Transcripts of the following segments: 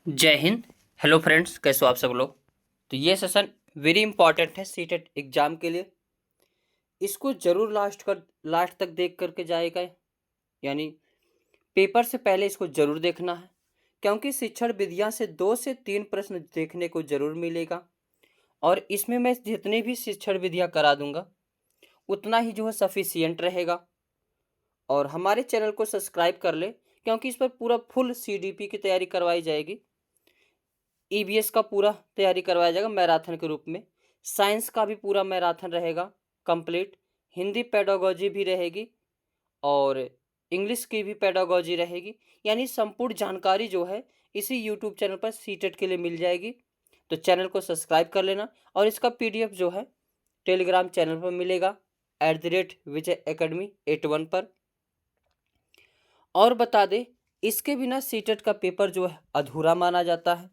जय Hind. Hello friends, कैसे हो आप सब लोग। तो ये सेशन वेरी इंपॉर्टेंट है सीटेट एग्जाम के लिए। इसको जरूर लास्ट तक देख करके जाएगा। यानी पेपर से पहले इसको जरूर देखना है, क्योंकि शिक्षण विधियां से 2 से 3 प्रश्न देखने को जरूर मिलेगा। और इसमें मैं जितनी भी शिक्षण विधियां करा दूंगा उतना ही जो है सफिशियंट रहेगा। और हमारे चैनल को सब्सक्राइब कर ले, क्योंकि इस पर पूरा फुल सीडीपी की तैयारी करवाई जाएगी। ईवीएस का पूरा तैयारी करवाया जाएगा मैराथन के रूप में। साइंस का भी पूरा मैराथन रहेगा कंप्लीट। हिंदी पेडागोजी भी रहेगी और इंग्लिश की भी पेडागोजी रहेगी। यानी संपूर्ण जानकारी जो है इसी यूट्यूब चैनल पर सीटेट के लिए मिल जाएगी। तो चैनल को सब्सक्राइब कर लेना। और इसका पीडीएफ जो है टेलीग्राम चैनल पर मिलेगा @विजय एकेडमी 81 पर। और बता दे, इसके बिना सीटेट का पेपर जो है अधूरा माना जाता है।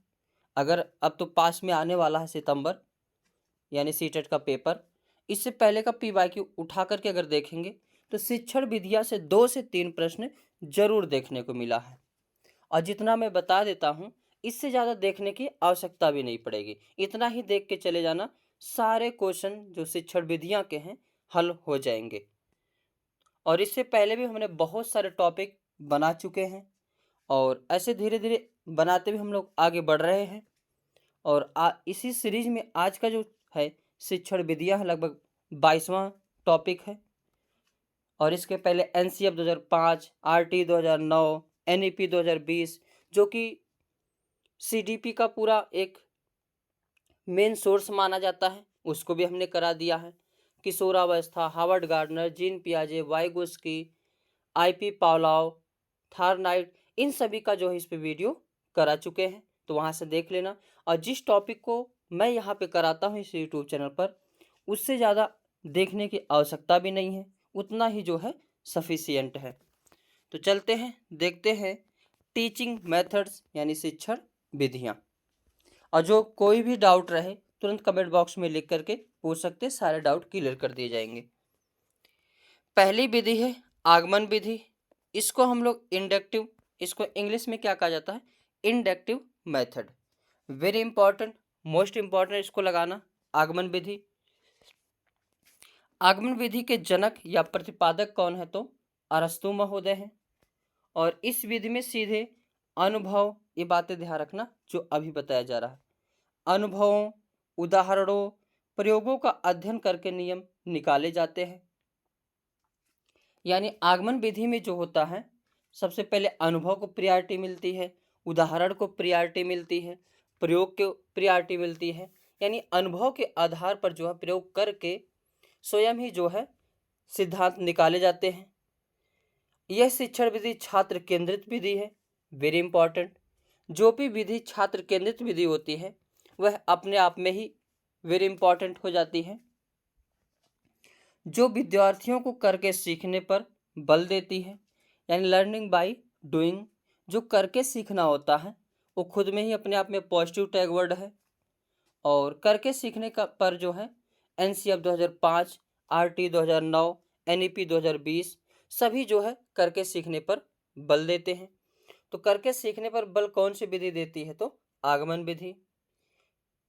अगर अब तो पास में आने वाला है सितंबर, यानी सीटेट का पेपर, इससे पहले का पीवाईक्यू उठा करके अगर देखेंगे तो शिक्षण विधिया से 2 से 3 प्रश्न जरूर देखने को मिला है। और जितना मैं बता देता हूँ, इससे ज़्यादा देखने की आवश्यकता भी नहीं पड़ेगी। इतना ही देख के चले जाना, सारे क्वेश्चन जो शिक्षण विधियाँ के हैं हल हो जाएंगे। और इससे पहले भी हमने बहुत सारे टॉपिक बना चुके हैं और ऐसे धीरे धीरे बनाते भी हम लोग आगे बढ़ रहे हैं। और इसी सीरीज में आज का जो है शिक्षण विधियां है, लगभग 22वां टॉपिक है। और इसके पहले एनसीएफ 2005, आरटी 2009, एनईपी 2020, जो कि सीडीपी का पूरा एक मेन सोर्स माना जाता है, उसको भी हमने करा दिया है। किशोरावस्था, हावर्ड गार्डनर, जीन पियाजे, वाइगोस्की, आईपी पावलोव, थारनाइट, इन सभी का जो है इस पे वीडियो करा चुके हैं, तो वहाँ से देख लेना। और जिस टॉपिक को मैं यहाँ पे कराता हूँ इस यूट्यूब चैनल पर, उससे ज़्यादा देखने की आवश्यकता भी नहीं है, उतना ही जो है सफिशियंट है। तो चलते हैं, देखते हैं टीचिंग मेथड्स यानी शिक्षण विधियाँ। और जो कोई भी डाउट रहे तुरंत कमेंट बॉक्स में लिख करके पूछ सकते, सारे डाउट क्लियर कर दिए जाएंगे। पहली विधि है आगमन विधि। इसको हम लोग इंडक्टिव, इसको इंग्लिश में क्या कहा जाता है, inductive method. Very important, most important इसको लगाना। आगमन विधि, आगमन विधि के जनक या प्रतिपादक कौन है, तो अरस्तु महोदय हैं। और इस विधि में सीधे अनुभव, ये बातें ध्यान रखना जो अभी बताया जा रहा है, अनुभवों, उदाहरणों, प्रयोगों का अध्ययन करके नियम निकाले जाते हैं। यानी आगमन विधि में जो होता है, सबसे पहले अनुभव को प्रियॉरिटी मिलती है, उदाहरण को प्रियॉरिटी मिलती है, प्रयोग को प्रियॉरिटी मिलती है। यानी अनुभव के आधार पर जो है प्रयोग करके स्वयं ही जो है सिद्धांत निकाले जाते हैं। यह शिक्षण विधि छात्र केंद्रित विधि है। वेरी इंपॉर्टेंट, जो भी विधि छात्र केंद्रित विधि होती है वह अपने आप में ही वेरी इंपॉर्टेंट हो जाती है, जो विद्यार्थियों को करके सीखने पर बल देती है। यानी लर्निंग बाय डूइंग, जो करके सीखना होता है वो खुद में ही अपने आप में पॉजिटिव टैग वर्ड है। और करके सीखने का पर जो है एनसीएफ 2005, आरटी 2009, एनईपी 2020 सभी जो है करके सीखने पर बल देते हैं। तो करके सीखने पर बल कौन सी विधि देती है, तो आगमन विधि।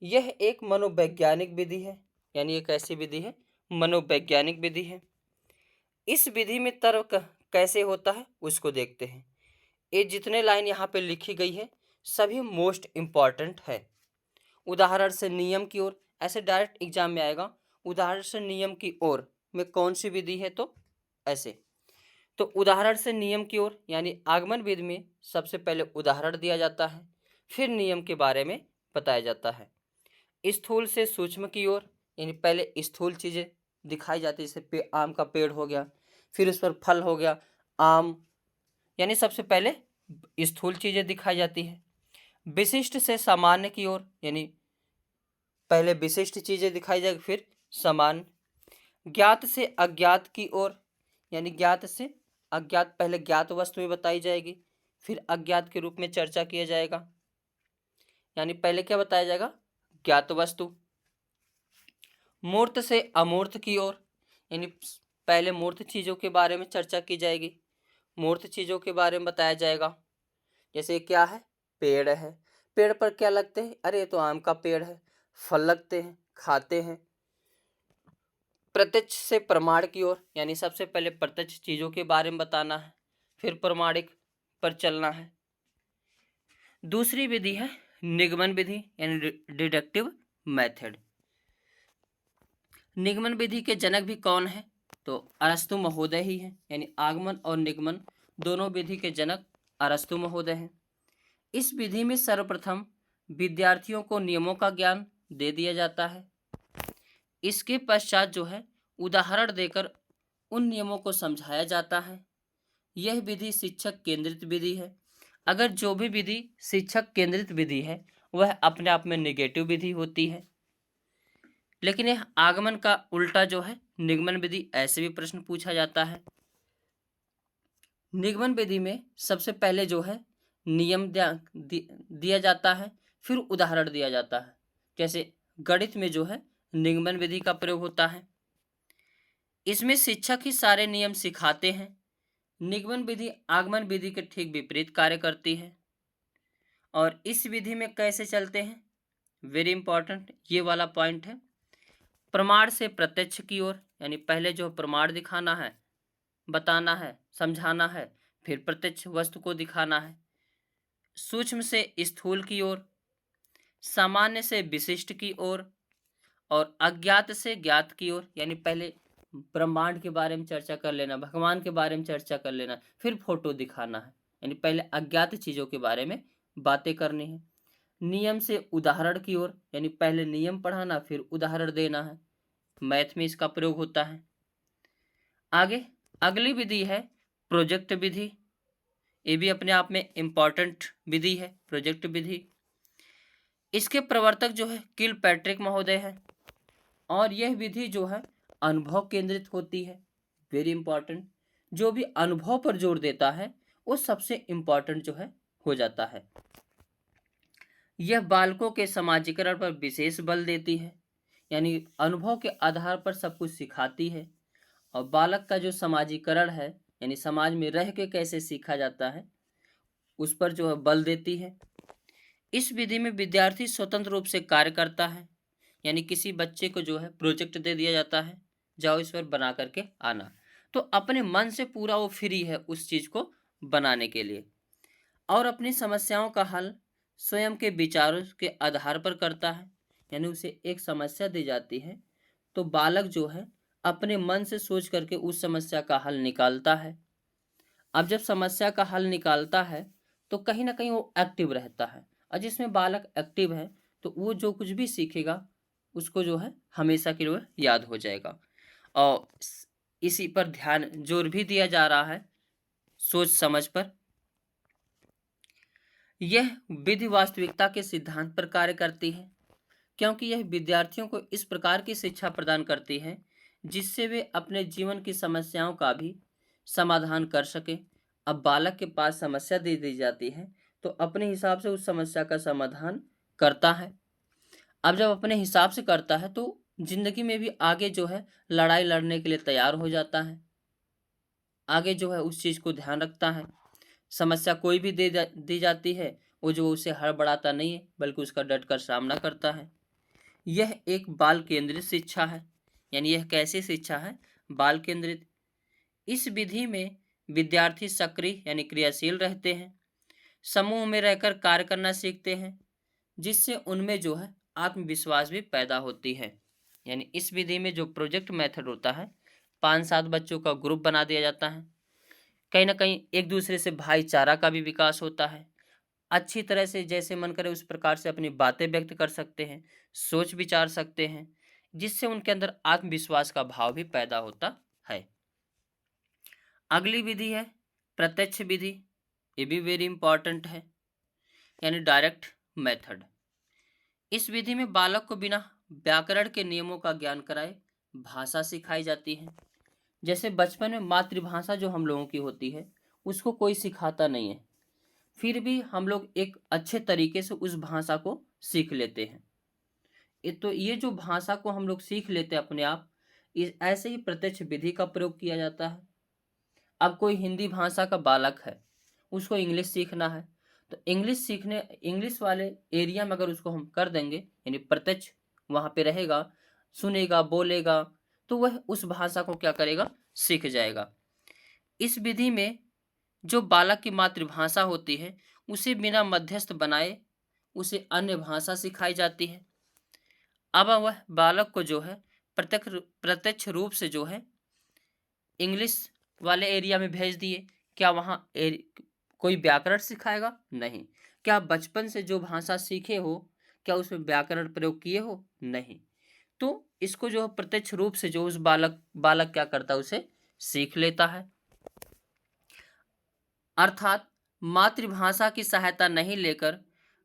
यह एक मनोवैज्ञानिक विधि है। यानी एक ऐसी विधि है, मनोवैज्ञानिक विधि है। इस विधि में तर्क कैसे होता है उसको देखते हैं। ये जितने लाइन यहाँ पे लिखी गई है सभी मोस्ट इम्पॉर्टेंट है। उदाहरण से नियम की ओर, ऐसे डायरेक्ट एग्जाम में आएगा, उदाहरण से नियम की ओर में कौन सी विधि है, तो ऐसे। तो उदाहरण से नियम की ओर यानी आगमन विधि में सबसे पहले उदाहरण दिया जाता है, फिर नियम के बारे में बताया जाता है। स्थूल से सूक्ष्म की ओर, यानी पहले स्थूल चीज़ें दिखाई जाती है, जैसे आम का पेड़ हो गया, फिर उस पर फल हो गया आम, यानी सबसे पहले स्थूल चीज़ें दिखाई जाती है। विशिष्ट से सामान्य की ओर, यानी पहले विशिष्ट चीज़ें दिखाई जाएगी फिर सामान्य। ज्ञात से अज्ञात की ओर, यानी ज्ञात से अज्ञात, पहले ज्ञात वस्तुएं बताई जाएगी फिर अज्ञात के रूप में चर्चा किया जाएगा। यानी पहले क्या बताया जाएगा, ज्ञात वस्तु। मूर्त से अमूर्त की ओर, यानी पहले मूर्त चीज़ों के बारे में चर्चा की जाएगी, मूर्त चीज़ों के बारे में बताया जाएगा। जैसे क्या है, पेड़ है, पेड़ पर क्या लगते हैं? अरे ये तो आम का पेड़ है, फल लगते हैं, खाते हैं। प्रत्यक्ष से प्रमाण की ओर, यानी सबसे पहले प्रत्यक्ष चीजों के बारे में बताना है, फिर प्रमाणिक पर चलना है। दूसरी विधि है निगमन विधि, यानी डिडक्टिव मेथड। निगमन विधि के जनक भी कौन है? तो अरस्तु महोदय ही है, यानी आगमन और निगमन दोनों विधि के जनक अरस्तु महोदय हैं। इस विधि में सर्वप्रथम विद्यार्थियों को नियमों का ज्ञान दे दिया जाता है। इसके पश्चात जो है उदाहरण देकर उन नियमों को समझाया जाता है। यह विधि शिक्षक केंद्रित विधि है। अगर जो भी विधि शिक्षक केंद्रित विधि है वह अपने आप में निगेटिव विधि होती है। लेकिन यह आगमन का उल्टा जो है निगमन विधि, ऐसे भी प्रश्न पूछा जाता है। निगमन विधि में सबसे पहले जो है नियम दिया जाता है, फिर उदाहरण दिया जाता है। जैसे गणित में जो है निगमन विधि का प्रयोग होता है। इसमें शिक्षक ही सारे नियम सिखाते हैं। निगमन विधि आगमन विधि के ठीक विपरीत कार्य करती है। और इस विधि में कैसे चलते हैं, वेरी इंपॉर्टेंट ये वाला पॉइंट है। प्रमाण से प्रत्यक्ष की ओर, यानी पहले जो प्रमाण दिखाना है, बताना है, समझाना है, फिर प्रत्यक्ष वस्तु को दिखाना है। सूक्ष्म से स्थूल की ओर, सामान्य से विशिष्ट की ओर, और अज्ञात से ज्ञात की ओर, यानी पहले ब्रह्मांड के बारे में चर्चा कर लेना, भगवान के बारे में चर्चा कर लेना, फिर फोटो दिखाना है, यानी पहले अज्ञात चीजों के बारे में बातें करनी है। नियम से उदाहरण की ओर, यानी पहले नियम पढ़ाना फिर उदाहरण देना है। मैथ में इसका प्रयोग होता है। आगे अगली विधि है प्रोजेक्ट विधि। ये भी अपने आप में इंपॉर्टेंट विधि है, प्रोजेक्ट विधि। इसके प्रवर्तक जो है किल पैट्रिक महोदय है, और यह विधि जो है अनुभव केंद्रित होती है, वेरी इंपॉर्टेंट। जो भी अनुभव पर जोर देता है वो सबसे इंपॉर्टेंट जो है हो जाता है। यह बालकों के समाजीकरण पर विशेष बल देती है, यानी अनुभव के आधार पर सब कुछ सिखाती है। और बालक का जो समाजीकरण है, यानी समाज में रह के कैसे सीखा जाता है, उस पर जो है बल देती है। इस विधि में विद्यार्थी स्वतंत्र रूप से कार्य करता है, यानी किसी बच्चे को जो है प्रोजेक्ट दे दिया जाता है, जाओ इस पर बना करके आना, तो अपने मन से पूरा वो फ्री है उस चीज को बनाने के लिए। और अपनी समस्याओं का हल स्वयं के विचारों के आधार पर करता है, यानी उसे एक समस्या दी जाती है तो बालक जो है अपने मन से सोच करके उस समस्या का हल निकालता है। अब जब समस्या का हल निकालता है तो कहीं ना कहीं वो एक्टिव रहता है, और जिसमें बालक एक्टिव है तो वो जो कुछ भी सीखेगा उसको जो है हमेशा के लिए याद हो जाएगा। और इसी पर ध्यान जोर भी दिया जा रहा है, सोच समझ पर। यह विधि वास्तविकता के सिद्धांत पर कार्य करती है, क्योंकि यह विद्यार्थियों को इस प्रकार की शिक्षा प्रदान करती है जिससे वे अपने जीवन की समस्याओं का भी समाधान कर सके। अब बालक के पास समस्या दे दी जाती है तो अपने हिसाब से उस समस्या का समाधान करता है। अब जब अपने हिसाब से करता है तो जिंदगी में भी आगे जो है लड़ाई लड़ने के लिए तैयार हो जाता है, आगे जो है उस चीज को ध्यान रखता है। समस्या कोई भी दी जाती है वो जो उसे हड़बड़ाता नहीं है बल्कि उसका डट कर सामना करता है। यह एक बाल केंद्रित शिक्षा है, यानी यह कैसी शिक्षा है, बाल केंद्रित। इस विधि में विद्यार्थी सक्रिय यानी क्रियाशील रहते हैं, समूह में रहकर कार्य करना सीखते हैं, जिससे उनमें जो है आत्मविश्वास भी पैदा होती है। यानी इस विधि में जो प्रोजेक्ट मेथड होता है, 5-7 बच्चों का ग्रुप बना दिया जाता है, कहीं ना कहीं एक दूसरे से भाईचारा का भी विकास होता है। अच्छी तरह से जैसे मन करे उस प्रकार से अपनी बातें व्यक्त कर सकते हैं, सोच विचार सकते हैं, जिससे उनके अंदर आत्मविश्वास का भाव भी पैदा होता है। अगली विधि है प्रत्यक्ष विधि। ये भी वेरी इंपॉर्टेंट है, यानी डायरेक्ट मेथड। इस विधि में बालक को बिना व्याकरण के नियमों का ज्ञान कराए भाषा सिखाई जाती है। जैसे बचपन में मातृभाषा जो हम लोगों की होती है उसको कोई सिखाता नहीं है, फिर भी हम लोग एक अच्छे तरीके से उस भाषा को सीख लेते हैं। ये जो भाषा को हम लोग सीख लेते हैं अपने आप, ऐसे ही प्रत्यक्ष विधि का प्रयोग किया जाता है। अब कोई हिंदी भाषा का बालक है, उसको इंग्लिश सीखना है तो इंग्लिश वाले एरिया में अगर उसको हम कर देंगे, यानी प्रत्यक्ष वहां पे रहेगा, सुनेगा, बोलेगा, तो वह उस भाषा को क्या करेगा, सीख जाएगा। इस विधि में जो बालक की मातृभाषा होती है उसे बिना मध्यस्थ बनाए उसे अन्य भाषा सिखाई जाती है। अब वह बालक को जो है प्रत्यक्ष रूप से जो है इंग्लिश वाले एरिया में भेज दिए, क्या वहाँ कोई व्याकरण सिखाएगा? नहीं। क्या बचपन से जो भाषा सीखे हो क्या उसमें व्याकरण प्रयोग किए हो? नहीं। तो इसको जो प्रत्यक्ष रूप से जो उस बालक क्या करता है, उसे सीख लेता है। अर्थात मातृभाषा की सहायता नहीं लेकर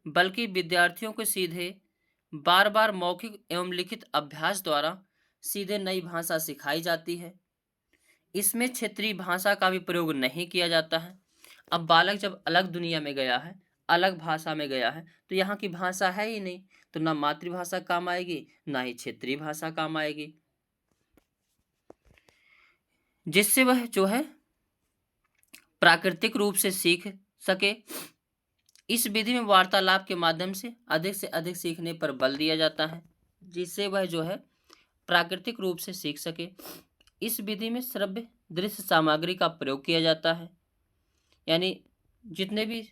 बल्कि विद्यार्थियों को सीधे बार बार मौखिक एवं लिखित अभ्यास द्वारा सीधे नई भाषा सिखाई जाती है। इसमें क्षेत्रीय भाषा का भी प्रयोग नहीं किया जाता है। अब बालक जब अलग दुनिया में गया है, अलग भाषा में गया है, तो यहाँ की भाषा है ही नहीं, तो ना मातृभाषा काम आएगी ना ही क्षेत्रीय भाषा काम आएगी, जिससे वह जो है प्राकृतिक रूप से सीख सके। इस विधि में वार्तालाप के माध्यम से अधिक सीखने पर बल दिया जाता है, जिससे वह जो है प्राकृतिक रूप से सीख सके। इस विधि में श्रव्य दृश्य सामग्री का प्रयोग किया जाता है, यानी जितने भी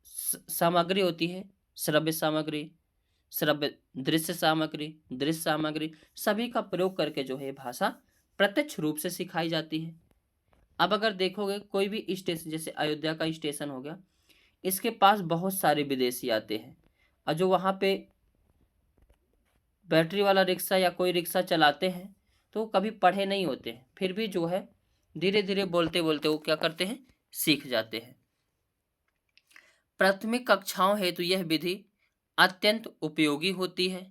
सामग्री होती है, श्रव्य सामग्री, श्रव्य दृश्य सामग्री, सभी का प्रयोग करके जो है भाषा प्रत्यक्ष रूप से सिखाई जाती है। अब अगर देखोगे कोई भी स्टेशन, जैसे अयोध्या का स्टेशन हो गया, इसके पास बहुत सारे विदेशी आते हैं और जो वहाँ पे बैटरी वाला रिक्शा या कोई रिक्शा चलाते हैं तो कभी पढ़े नहीं होते हैं, फिर भी जो है धीरे धीरे बोलते बोलते वो क्या करते हैं, सीख जाते हैं। प्राथमिक कक्षाओं हेतु यह विधि अत्यंत उपयोगी होती है।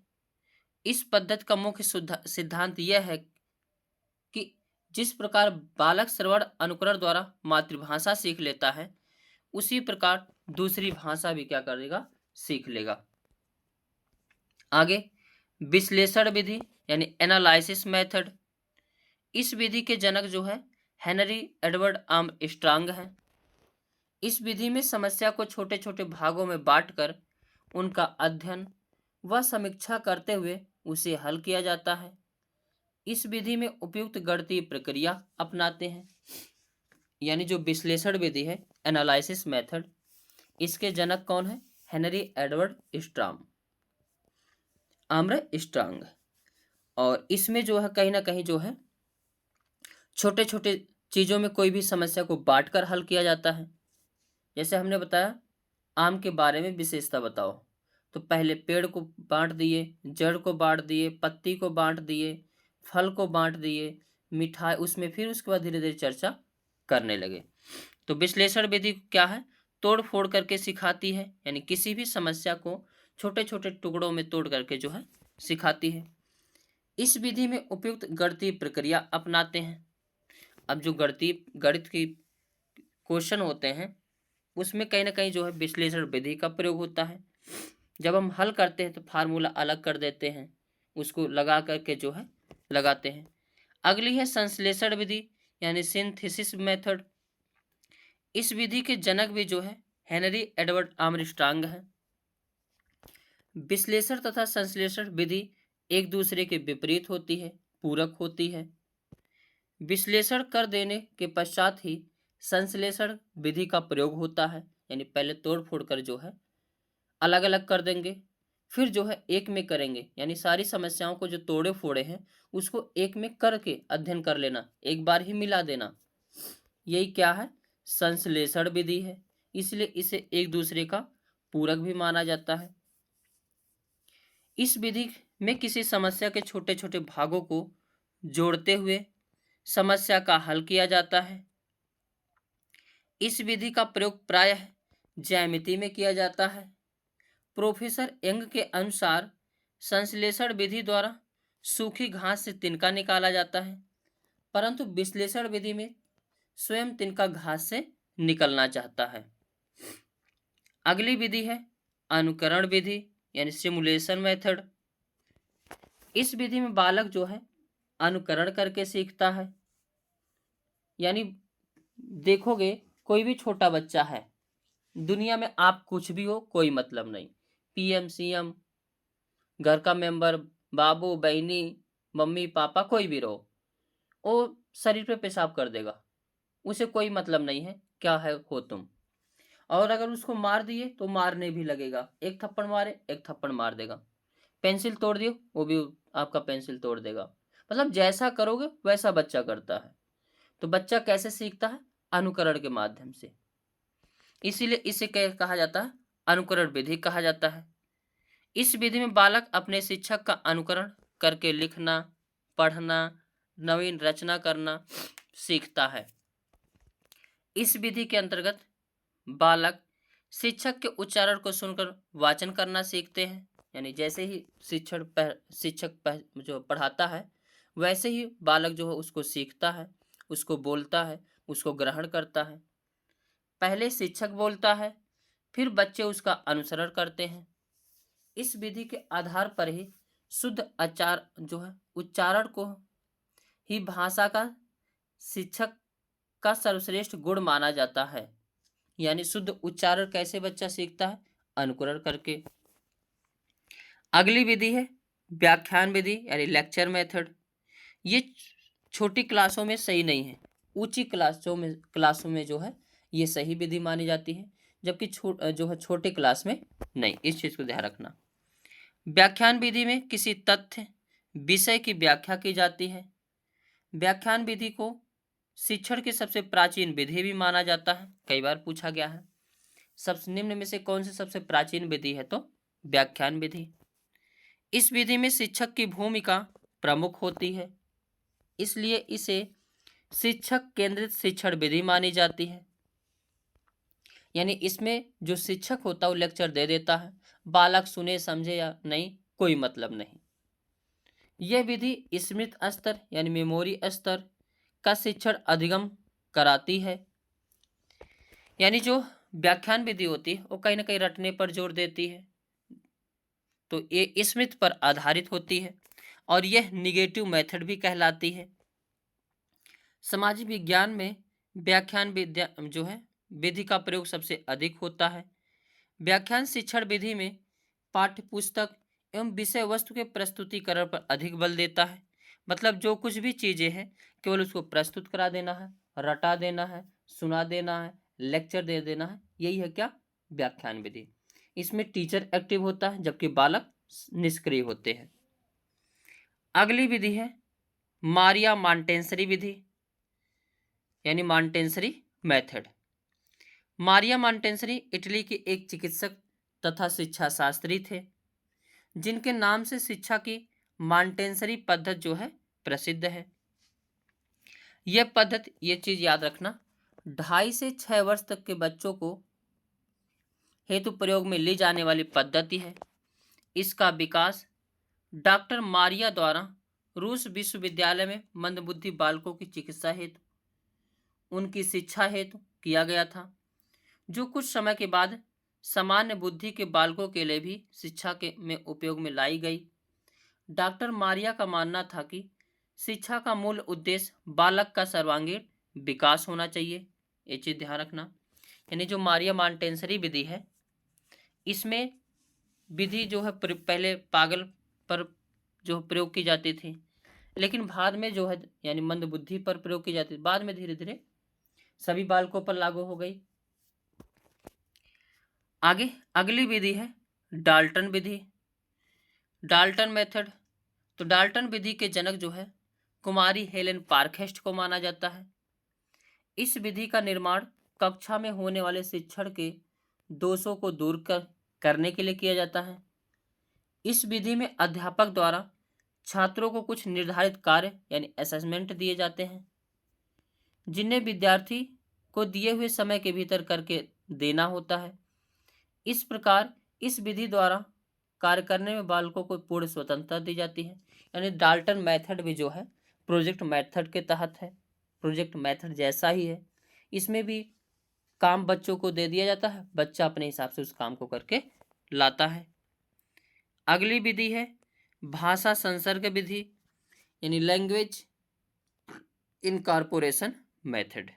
इस पद्धति का मुख्य सिद्धांत यह है कि जिस प्रकार बालक श्रवण अनुकरण द्वारा मातृभाषा सीख लेता है, उसी प्रकार दूसरी भाषा भी क्या करेगा, सीख लेगा। आगे विश्लेषण विधि यानी एनालिसिस मेथड। इस विधि के जनक जो है हेनरी एडवर्ड आर्मस्ट्रांग है। इस विधि में समस्या को छोटे छोटे भागों में बांटकर उनका अध्ययन व समीक्षा करते हुए उसे हल किया जाता है। इस विधि में उपयुक्त गणितीय प्रक्रिया अपनाते हैं, यानी जो विश्लेषण विधि है, एनालिसिस मेथड, इसके जनक कौन है, हेनरी एडवर्ड आर्मस्ट्रांग। और इसमें जो है कहीं ना कहीं जो है छोटे छोटे चीजों में कोई भी समस्या को बांटकर हल किया जाता है। जैसे हमने बताया आम के बारे में विशेषता बताओ, तो पहले पेड़ को बांट दिए, जड़ को बांट दिए, पत्ती को बांट दिए, फल को बांट दिए, मिठाई, उसमें फिर उसके बाद धीरे धीरे चर्चा करने लगे। तो विश्लेषण विधि क्या है, तोड़ फोड़ करके सिखाती है, यानी किसी भी समस्या को छोटे छोटे टुकड़ों में तोड़ करके जो है सिखाती है। इस विधि में उपयुक्त गणितीय प्रक्रिया अपनाते हैं। अब जो गणित की क्वेश्चन होते हैं उसमें कहीं ना कहीं जो है विश्लेषण विधि का प्रयोग होता है। जब हम हल करते हैं तो फार्मूला अलग कर देते हैं, उसको लगा करके जो है लगाते हैं। अगली है संश्लेषण विधि यानी सिंथेसिस मेथड। इस विधि के जनक भी जो है हेनरी एडवर्ड आर्मस्ट्रांग है। विश्लेषण तथा संश्लेषण विधि एक दूसरे के विपरीत होती है, पूरक होती है। विश्लेषण कर देने के पश्चात ही संश्लेषण विधि का प्रयोग होता है, यानी पहले तोड़ फोड़ कर जो है अलग अलग कर देंगे, फिर जो है एक में करेंगे, यानी सारी समस्याओं को जो तोड़े फोड़े हैं उसको एक में करके अध्ययन कर लेना, एक बार ही मिला देना, यही क्या है, संश्लेषण विधि है। इसलिए इसे एक दूसरे का पूरक भी माना जाता है। इस विधि में किसी समस्या के छोटे छोटे भागों को जोड़ते हुए समस्या का हल किया जाता है। इस विधि का प्रयोग प्रायः ज्यामिति में किया जाता है। प्रोफेसर यंग के अनुसार संश्लेषण विधि द्वारा सूखी घास से तिनका निकाला जाता है, परंतु विश्लेषण विधि में स्वयं तिनका घास से निकलना चाहता है। अगली विधि है अनुकरण विधि यानी सिमुलेशन मेथड। इस विधि में बालक जो है अनुकरण करके सीखता है, यानी देखोगे कोई भी छोटा बच्चा है दुनिया में आप कुछ भी हो, कोई मतलब नहीं। पीएम, सीएम, घर का मेंबर, बाबू, बहनी, मम्मी, पापा, कोई भी रहो, वो शरीर पे पेशाब कर देगा। उसे कोई मतलब नहीं है क्या है हो तुम। और अगर उसको मार दिए तो मारने भी लगेगा, एक थप्पड़ मारे एक थप्पड़ मार देगा। पेंसिल तोड़ दियो, वो भी आपका पेंसिल तोड़ देगा। मतलब जैसा करोगे वैसा बच्चा करता है। तो बच्चा कैसे सीखता है? अनुकरण के माध्यम से। इसीलिए इसे क्या कहा जाता है? अनुकरण विधि कहा जाता है। इस विधि में बालक अपने शिक्षक का अनुकरण करके लिखना, पढ़ना, नवीन रचना करना सीखता है। इस विधि के अंतर्गत बालक शिक्षक के उच्चारण को सुनकर वाचन करना सीखते हैं। यानी जैसे ही शिक्षक जो पढ़ाता है, वैसे ही बालक जो है उसको सीखता है, उसको बोलता है, उसको ग्रहण करता है। पहले शिक्षक बोलता है, फिर बच्चे उसका अनुसरण करते हैं। इस विधि के आधार पर ही शुद्ध आचार जो है उच्चारण को ही भाषा का शिक्षक का सर्वश्रेष्ठ गुण माना जाता है। यानी शुद्ध उच्चारण कैसे बच्चा सीखता है? अनुकरण करके। अगली विधि है व्याख्यान विधि यानी लेक्चर मेथड। ये छोटी क्लासों में सही नहीं है, ऊंची क्लासों में जो है ये सही विधि मानी जाती है, जबकि जो है छोटे क्लास में नहीं। इस चीज को ध्यान रखना। व्याख्यान विधि में किसी तथ्य विषय की व्याख्या की जाती है। व्याख्यान विधि को शिक्षण की सबसे प्राचीन विधि भी माना जाता है, कई बार पूछा गया है। सबसे निम्न में से कौन सी सबसे प्राचीन विधि है? तो व्याख्यान विधि। इस विधि में शिक्षक की भूमिका प्रमुख होती है, इसलिए इसे शिक्षक केंद्रित शिक्षण विधि मानी जाती है। यानी इसमें जो शिक्षक होता है वो लेक्चर दे देता है, बालक सुने समझे या नहीं कोई मतलब नहीं। यह विधि स्मृत स्तर यानी मेमोरी स्तर का शिक्षण अधिगम कराती है। यानी जो व्याख्यान विधि होती है वो कहीं ना कहीं रटने पर जोर देती है, तो ये स्मृत पर आधारित होती है और यह निगेटिव मेथड भी कहलाती है। सामाजिक विज्ञान में व्याख्यान विद्या जो है विधि का प्रयोग सबसे अधिक होता है। व्याख्यान शिक्षण विधि में पाठ्य पुस्तक एवं विषय वस्तु के प्रस्तुतिकरण पर अधिक बल देता है। मतलब जो कुछ भी चीजें हैं केवल उसको प्रस्तुत करा देना है, रटा देना है, सुना देना है, लेक्चर दे देना है, यही है क्या? व्याख्यान विधि। इसमें टीचर एक्टिव होता है जबकि बालक निष्क्रिय होते हैं। अगली विधि है मारिया मॉन्टेसरी विधि यानी Montessori method. Maria Montessori Italy के एक चिकित्सक तथा शिक्षा शास्त्री थे, जिनके नाम से शिक्षा की मॉन्टेसरी पद्धति जो है प्रसिद्ध है। यह पद्धति, ये चीज याद रखना, 2.5 से 6 वर्ष तक के बच्चों को हेतु प्रयोग में ली जाने वाली पद्धति है। इसका विकास डॉक्टर मारिया द्वारा रूस विश्वविद्यालय में मंदबुद्धि बालकों की चिकित्सा हेतु, उनकी शिक्षा हेतु किया गया था, जो कुछ समय के बाद सामान्य बुद्धि के बालकों के लिए भी शिक्षा के में उपयोग में लाई गई। डॉक्टर मारिया का मानना था कि शिक्षा का मूल उद्देश्य बालक का सर्वांगीण विकास होना चाहिए। ये चीज ध्यान रखना। यानी जो मारिया मॉन्टेसरी विधि है, इसमें विधि जो है पहले पागल पर जो प्रयोग की जाती थी, लेकिन बाद में जो है यानी मंदबुद्धि पर प्रयोग की जाती थी, बाद में धीरे धीरे सभी बालकों पर लागू हो गई। आगे अगली विधि है डाल्टन विधि, डाल्टन मेथड। तो डाल्टन विधि के जनक जो है कुमारी हेलेन पार्कहेस्ट को माना जाता है। इस विधि का निर्माण कक्षा में होने वाले शिक्षण के दोषों को दूर करने के लिए किया जाता है। इस विधि में अध्यापक द्वारा छात्रों को कुछ निर्धारित कार्य यानी असेसमेंट दिए जाते हैं, जिन्हें विद्यार्थी को दिए हुए समय के भीतर करके देना होता है। इस प्रकार इस विधि द्वारा कार्य करने में बालकों को पूर्ण स्वतंत्रता दी जाती है। यानी डाल्टन मेथड भी जो है प्रोजेक्ट मेथड के तहत है, प्रोजेक्ट मेथड जैसा ही है। इसमें भी काम बच्चों को दे दिया जाता है, बच्चा अपने हिसाब से उस काम को करके लाता है। अगली विधि है भाषा संसर्ग विधि यानी लैंग्वेज इनकॉर्पोरेशन मेथड।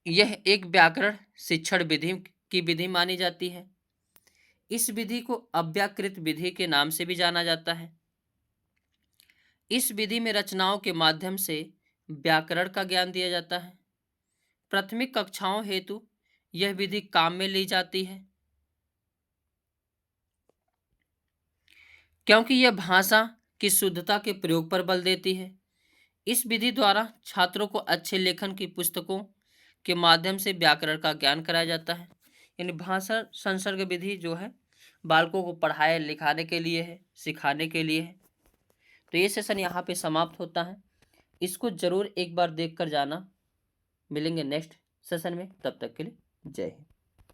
यह एक व्याकरण शिक्षण विधि की विधि मानी जाती है। इस विधि को अव्याकृत विधि के नाम से भी जाना जाता है। इस विधि में रचनाओं के माध्यम से व्याकरण का ज्ञान दिया जाता है। प्राथमिक कक्षाओं हेतु यह विधि काम में ली जाती है, क्योंकि यह भाषा की शुद्धता के प्रयोग पर बल देती है। इस विधि द्वारा छात्रों को अच्छे लेखन की पुस्तकों के माध्यम से व्याकरण का ज्ञान कराया जाता है। यानी भाषा संसर्ग विधि जो है बालकों को पढ़ाए लिखाने के लिए है, सिखाने के लिए है। तो ये सेशन यहाँ पे समाप्त होता है। इसको जरूर एक बार देख कर जाना। मिलेंगे नेक्स्ट सेशन में, तब तक के लिए जय हिंद।